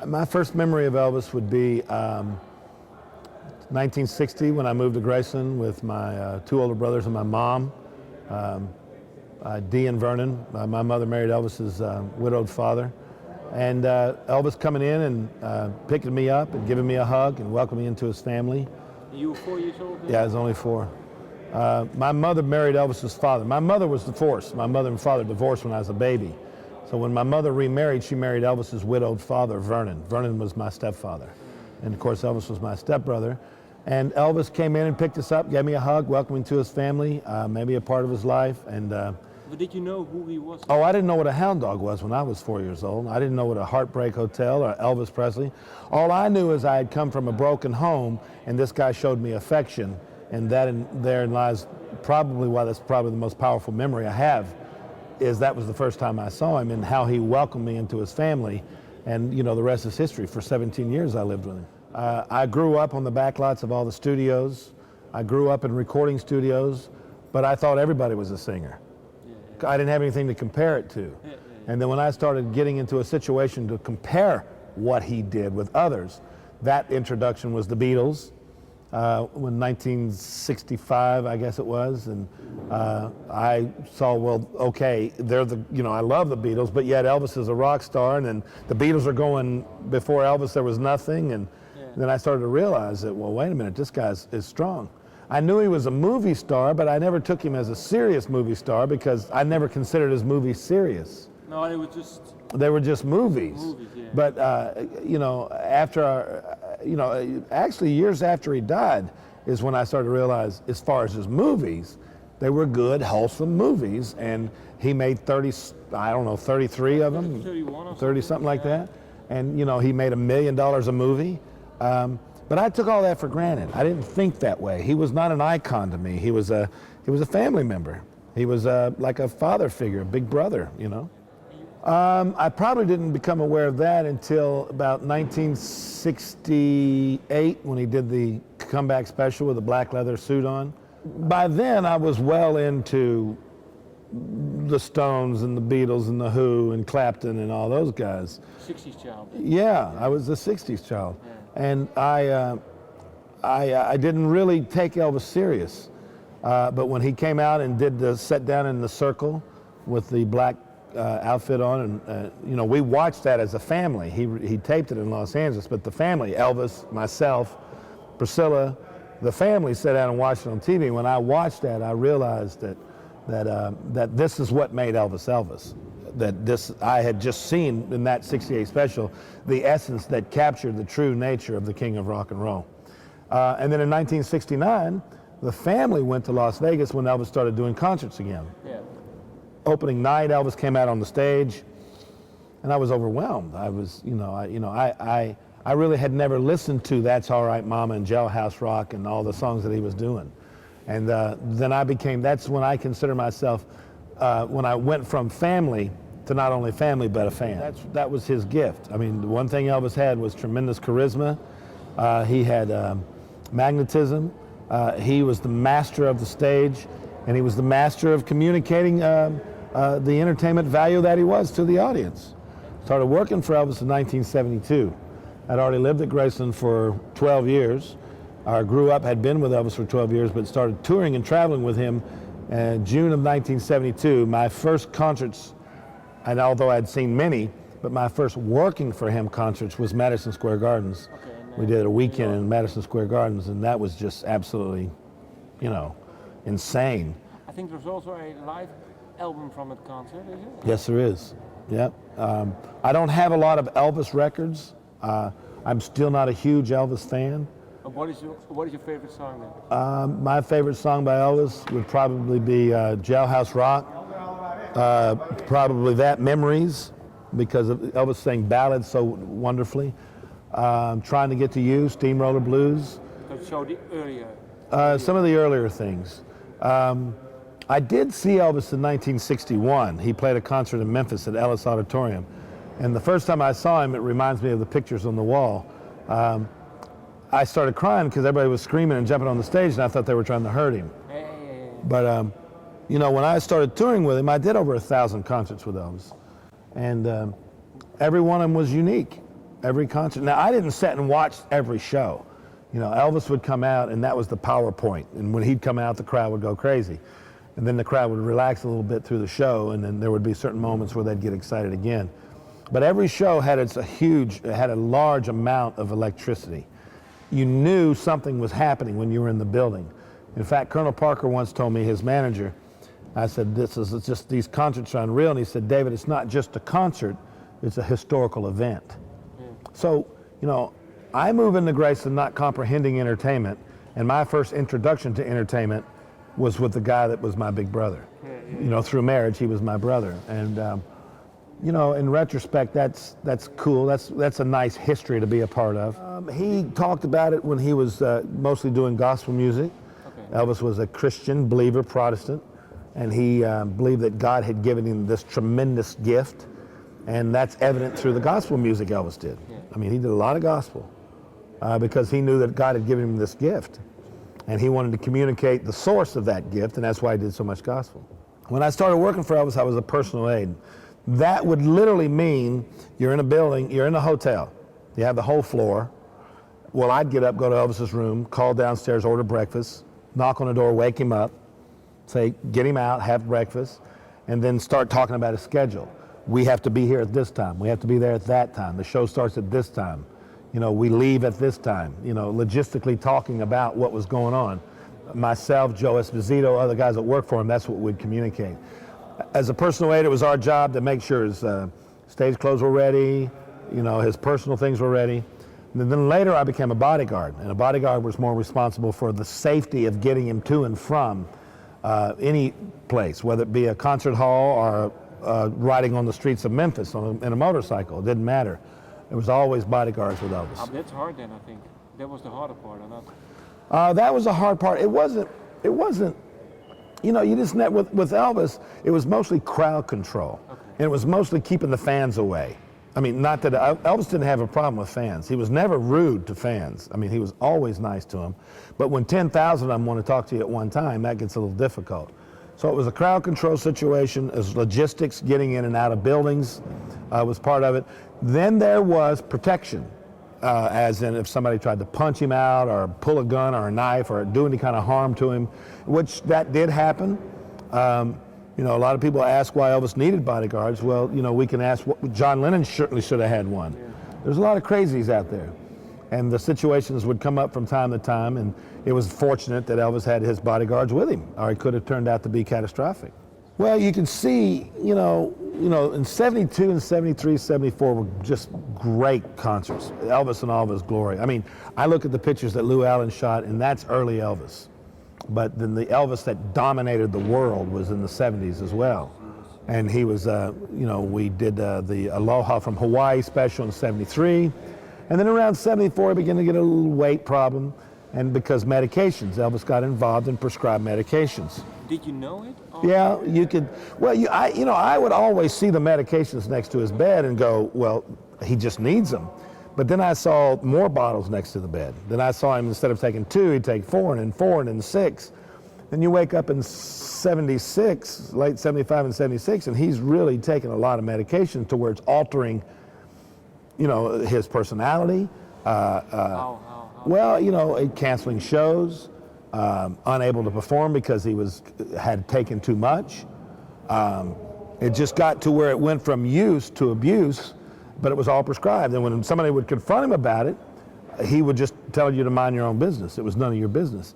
My first memory of Elvis would be 1960 when I moved to Graceland with my two older brothers and my mom, Dee and Vernon. My mother married Elvis's widowed father. And Elvis coming in and picking me up and giving me a hug and welcoming me into his family. You were 4 years old then? Yeah, I was only 4. My mother married Elvis's father. My mother was divorced. My mother and father divorced when I was a baby. So when my mother remarried, she married Elvis's widowed father, Vernon. Vernon was my stepfather. And of course, Elvis was my stepbrother. And Elvis came in and picked us up, gave me a hug, welcoming to his family, maybe a part of his life. And but did you know who he was? oh, I didn't know what a hound dog was when I was 4 years old. I didn't know what a Heartbreak Hotel or Elvis Presley. All I knew is I had come from a broken home, and this guy showed me affection. And therein lies probably why that's probably the most powerful memory I have, is that was the first time I saw him and how he welcomed me into his family. And you know, the rest is history. For 17 years I lived with him. I grew up on the back lots of all the studios. I grew up in recording studios, but I thought everybody was a singer. I didn't have anything to compare it to. And then when I started getting into a situation to compare what he did with others, that introduction was the Beatles. When 1965, I guess it was, and I saw, well, okay, they're the, you know, I love the Beatles, but yet Elvis is a rock star, and then the Beatles are going, before Elvis there was nothing, and then I started to realize that, well, wait a minute, this guy is strong. I knew he was a movie star, but I never took him as a serious movie star because I never considered his movies serious. No, they were just... They were just movies. Yeah. But, you know, actually years after he died is when I started to realize, as far as his movies, they were good, wholesome movies. And he made 33 of them, 31 or 30 something like that. And, you know, he made $1 million a movie. But I took all that for granted. I didn't think that way. He was not an icon to me. He was a family member. He was like a father figure, a big brother, you know. I probably didn't become aware of that until about 1968 when he did the comeback special with the black leather suit on. By then I was well into the Stones and the Beatles and the Who and Clapton and all those guys. 60s child. Yeah, I was a 60s child. Yeah. And I didn't really take Elvis serious. But when he came out and did the set down in the circle with the black outfit on, and you know, we watched that as a family. He taped it in Los Angeles, but the family, Elvis, myself, Priscilla, the family sat down and watched it on TV. When I watched that, I realized that this is what made Elvis Elvis. That I had just seen in that '68 special the essence that captured the true nature of the king of rock and roll. And then in 1969, the family went to Las Vegas when Elvis started doing concerts again. Yeah. Opening night, Elvis came out on the stage, and I was overwhelmed. I was, I really had never listened to That's All Right Mama and Jailhouse Rock and all the songs that he was doing. And then that's when I consider myself, when I went from family to not only family, but a fan. That was his gift. I mean, the one thing Elvis had was tremendous charisma. He had magnetism. He was the master of the stage, and he was the master of communicating the entertainment value that he was to the audience. Started working for Elvis in 1972. I'd already lived at Graceland for 12 years. I grew up, had been with Elvis for 12 years, but started touring and traveling with him in June of 1972. My first concerts, and although I'd seen many, but my first working for him concerts was Madison Square Gardens. Okay, we did a weekend in Madison Square Gardens, and that was just absolutely, insane. I think there's also a live album from that concert, is it? Yes, there is. Yep. I don't have a lot of Elvis records. I'm still not a huge Elvis fan. What is your favorite song then? My favorite song by Elvis would probably be Jailhouse Rock. Probably that, Memories, because Elvis sang ballads so wonderfully. Trying to Get to You, Steamroller Blues. So the earlier? Some of the earlier things. I did see Elvis in 1961. He played a concert in Memphis at Ellis Auditorium. And the first time I saw him, it reminds me of the pictures on the wall. I started crying because everybody was screaming and jumping on the stage, and I thought they were trying to hurt him. But, when I started touring with him, I did over 1,000 concerts with Elvis. And, Every one of them was unique. Every concert. Now, I didn't sit and watch every show. You know, Elvis would come out, and that was the PowerPoint. And when he'd come out, the crowd would go crazy. And then the crowd would relax a little bit through the show, and then there would be certain moments where they'd get excited again. But every show had had a large amount of electricity. You knew something was happening when you were in the building. In fact, Colonel Parker once told me, his manager, I said, these concerts are unreal. And he said, David, it's not just a concert, it's a historical event. So, you know, I move into Graceland not comprehending entertainment, and my first introduction to entertainment was with the guy that was my big brother. You know, through marriage, he was my brother. And, you know, in retrospect, that's cool. That's a nice history to be a part of. He talked about it when he was mostly doing gospel music. Okay. Elvis was a Christian believer, Protestant, and he believed that God had given him this tremendous gift, and that's evident through the gospel music Elvis did. Yeah. I mean, he did a lot of gospel because he knew that God had given him this gift, and he wanted to communicate the source of that gift, and that's why he did so much gospel. When I started working for Elvis, I was a personal aide. That would literally mean you're in a building, you're in a hotel, you have the whole floor. Well, I'd get up, go to Elvis's room, call downstairs, order breakfast, knock on the door, wake him up, say, get him out, have breakfast, and then start talking about his schedule. We have to be here at this time. We have to be there at that time. The show starts at this time. You know, we leave at this time. You know, logistically talking about what was going on. Myself, Joe Esposito, other guys that work for him, that's what we'd communicate. As a personal aide, it was our job to make sure his stage clothes were ready, you know, his personal things were ready. And then later I became a bodyguard, and a bodyguard was more responsible for the safety of getting him to and from any place, whether it be a concert hall or riding on the streets of Memphis in a motorcycle. It didn't matter. There was always bodyguards with Elvis. That's hard then, I think. That was the harder part, or not? That was the hard part. It wasn't, you know, you just with Elvis, it was mostly crowd control. Okay. And it was mostly keeping the fans away. I mean, not that Elvis didn't have a problem with fans. He was never rude to fans. I mean, he was always nice to them. But when 10,000 of them want to talk to you at one time, that gets a little difficult. So it was a crowd control situation, as logistics, getting in and out of buildings was part of it. Then there was protection, as in if somebody tried to punch him out or pull a gun or a knife or do any kind of harm to him, which that did happen. You know, a lot of people ask why Elvis needed bodyguards. Well, you know, we can ask, John Lennon certainly should have had one. Yeah. There's a lot of crazies out there. And the situations would come up from time to time, and it was fortunate that Elvis had his bodyguards with him, or it could have turned out to be catastrophic. Well, you can see, you know, in 72 and 73, 74 were just great concerts. Elvis in all of his glory. I mean, I look at the pictures that Lou Allen shot, and that's early Elvis. But then the Elvis that dominated the world was in the 70s as well. And he was, you know, we did the Aloha from Hawaii special in 73. And then around 74, he began to get a little weight problem. And because medications, Elvis got involved in prescribed medications. Did you know it? Yeah, you could. Well, I would always see the medications next to his bed and go, well, he just needs them. But then I saw more bottles next to the bed. Then I saw him, instead of taking 2, he'd take 4 and 4 and then 6. Then you wake up in 76, late 75 and 76, and he's really taking a lot of medication to where it's altering, you know, his personality. Well, you know, canceling shows, unable to perform because he had taken too much. It just got to where it went from use to abuse, but it was all prescribed. And when somebody would confront him about it, he would just tell you to mind your own business. It was none of your business.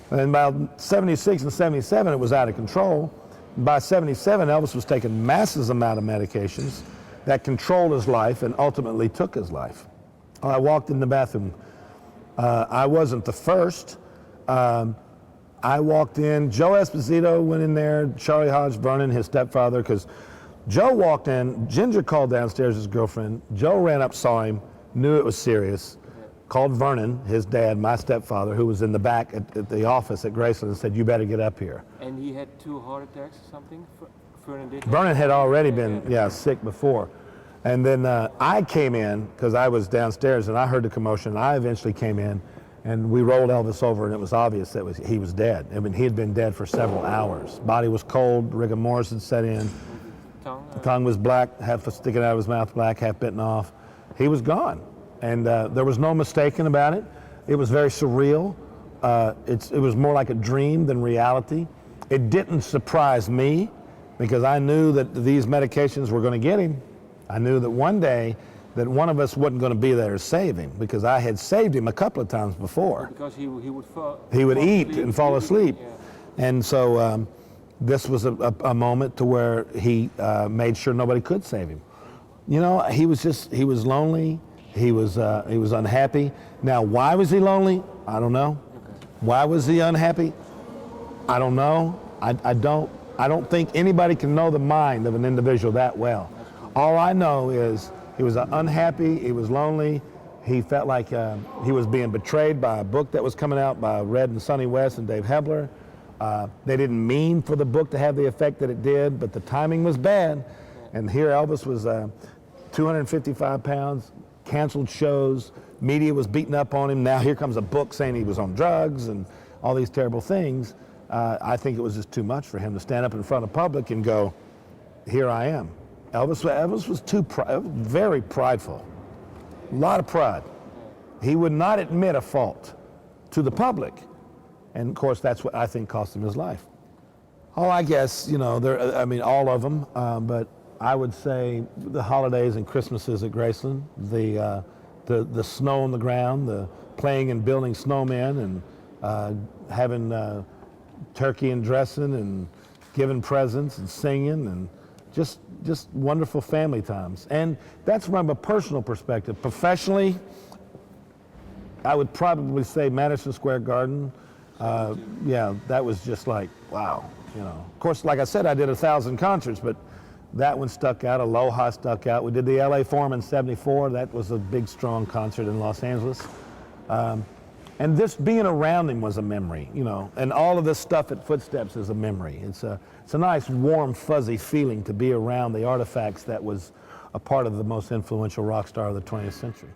And by 76 and 77, it was out of control. And by 77, Elvis was taking massive amount of medications that controlled his life and ultimately took his life. I walked in the bathroom. I wasn't the first. I walked in. Joe Esposito went in there. Charlie Hodge Vernon, his stepfather, because Joe walked in. Ginger called downstairs, his girlfriend. Joe ran up, saw him, knew it was serious. Called Vernon, his dad, my stepfather, who was in the back at the office at Graceland, and said, "You better get up here." And he had 2 heart attacks or something? Vernon had already been sick before. And then I came in, because I was downstairs, and I heard the commotion. I eventually came in, and we rolled Elvis over, and it was obvious that he was dead. I mean, he had been dead for several hours. Body was cold, rigor mortis had set in. tongue. Tongue was black, half sticking out of his mouth, black, half bitten off. He was gone, and there was no mistaking about it. It was very surreal. It was more like a dream than reality. It didn't surprise me because I knew that these medications were going to get him. I knew that one day that one of us wasn't going to be there to save him because I had saved him a couple of times before. Because he would fall. He would eat asleep. and fall asleep. Yeah. And so this was a moment to where he made sure nobody could save him. You know, he was lonely. He was unhappy. Now, why was he lonely? I don't know. Okay. Why was he unhappy? I don't know. I don't think anybody can know the mind of an individual that well. All I know is he was unhappy, he was lonely, he felt like he was being betrayed by a book that was coming out by Red and Sonny West and Dave Hebler. They didn't mean for the book to have the effect that it did, but the timing was bad. And here Elvis was 255 pounds, canceled shows, media was beating up on him. Now here comes a book saying he was on drugs and all these terrible things. I think it was just too much for him to stand up in front of the public and go, here I am. Elvis was very prideful, a lot of pride. He would not admit a fault to the public. And of course, that's what I think cost him his life. Oh, I guess, you know, all of them, but I would say the holidays and Christmases at Graceland, the snow on the ground, the playing and building snowmen and having turkey and dressing and giving presents and singing and just wonderful family times. And that's from a personal perspective. Professionally, I would probably say Madison Square Garden. Yeah, that was just like, wow, you know. Of course, like I said, I did 1,000 concerts, but that one stuck out. Aloha stuck out. We did the LA Forum in '74. That was a big, strong concert in Los Angeles. And this being around him was a memory, you know, and all of this stuff at Footsteps is a memory. It's a nice, warm, fuzzy feeling to be around the artifacts that was a part of the most influential rock star of the 20th century.